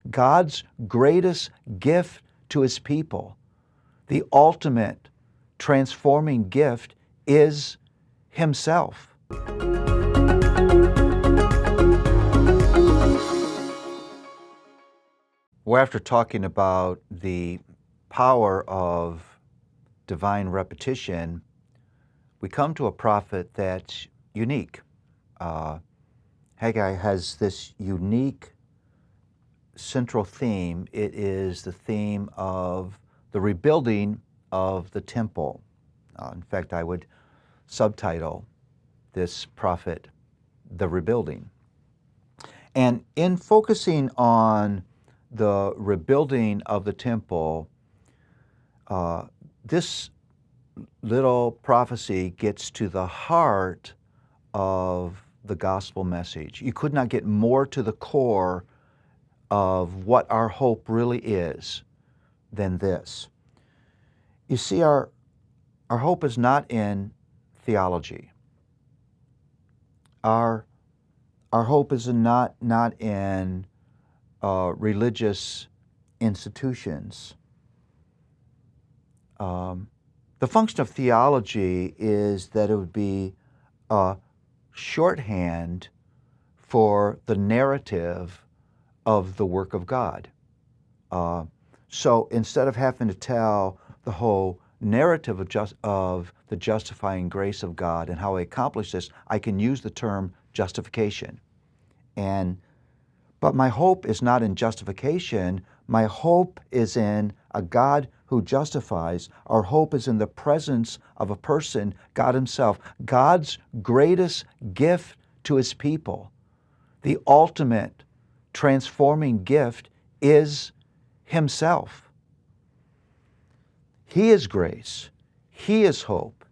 God's greatest gift to His people, the ultimate transforming gift, is Himself. Well, after talking about the power of divine repetition, we come to a prophet that's unique. Haggai has this unique central theme. It is the theme of the rebuilding of the temple. In fact, I would subtitle this prophet, The Rebuilding. And in focusing on the rebuilding of the temple, this little prophecy gets to the heart of the gospel message. You could not get more to the core of what our hope really is than this. You see, our hope is not in theology. Our hope is not in religious institutions. The function of theology is that it would be a shorthand for the narrative of the work of God. So instead of having to tell the whole narrative of the justifying grace of God and how He accomplished this, I can use the term justification. But my hope is not in justification. My hope is in a God who justifies. Our hope is in the presence of a person, God Himself. God's greatest gift to His people, the ultimate transforming gift, is Himself. He is grace. He is hope.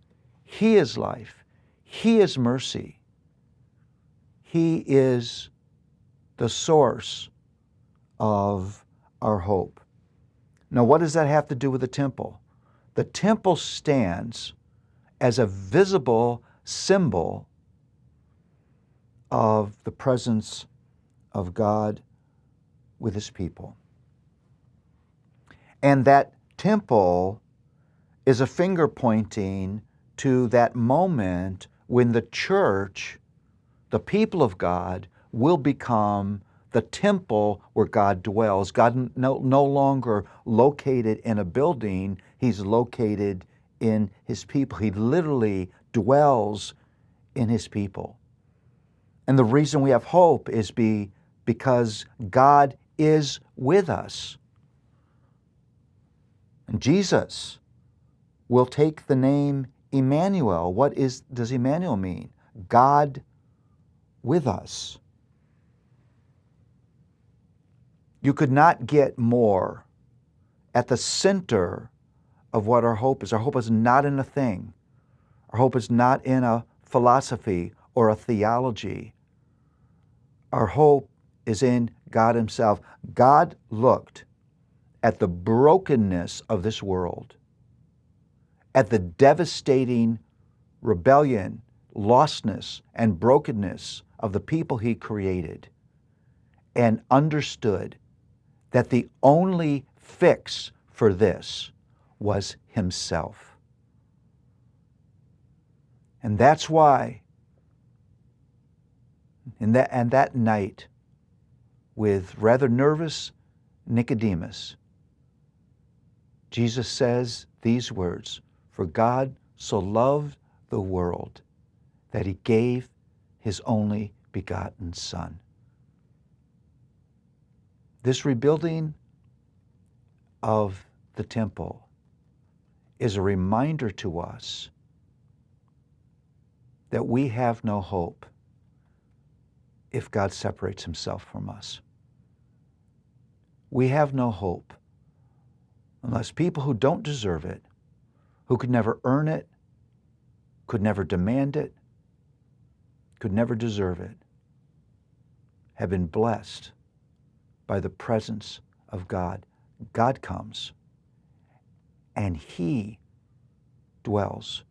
He is life. He is mercy. He is the source of our hope. Now, what does that have to do with the temple? The temple stands as a visible symbol of the presence of God with His people. And that temple is a finger pointing to that moment when the church, the people of God, will become the temple where God dwells. God no longer located in a building, He's located in His people. He literally dwells in His people. And the reason we have hope is because God is with us. And Jesus will take the name Emmanuel. What does Emmanuel mean? God with us. You could not get more at the center of what our hope is. Our hope is not in a thing. Our hope is not in a philosophy or a theology. Our hope is in God Himself. God looked at the brokenness of this world, at the devastating rebellion, lostness, and brokenness of the people He created, and understood that the only fix for this was Himself. And that's why, in that night, with rather nervous Nicodemus, Jesus says these words, "For God so loved the world that He gave His only begotten Son." This rebuilding of the temple is a reminder to us that we have no hope if God separates Himself from us. We have no hope unless people who don't deserve it, who could never earn it, could never demand it, could never deserve it, have been blessed by the presence of God. God comes and He dwells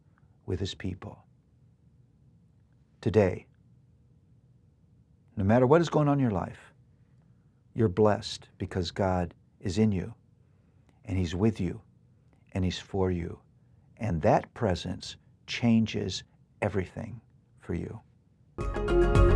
with His people. Today, no matter what is going on in your life, you're blessed because God is in you, and He's with you, and He's for you. And that presence changes everything for you.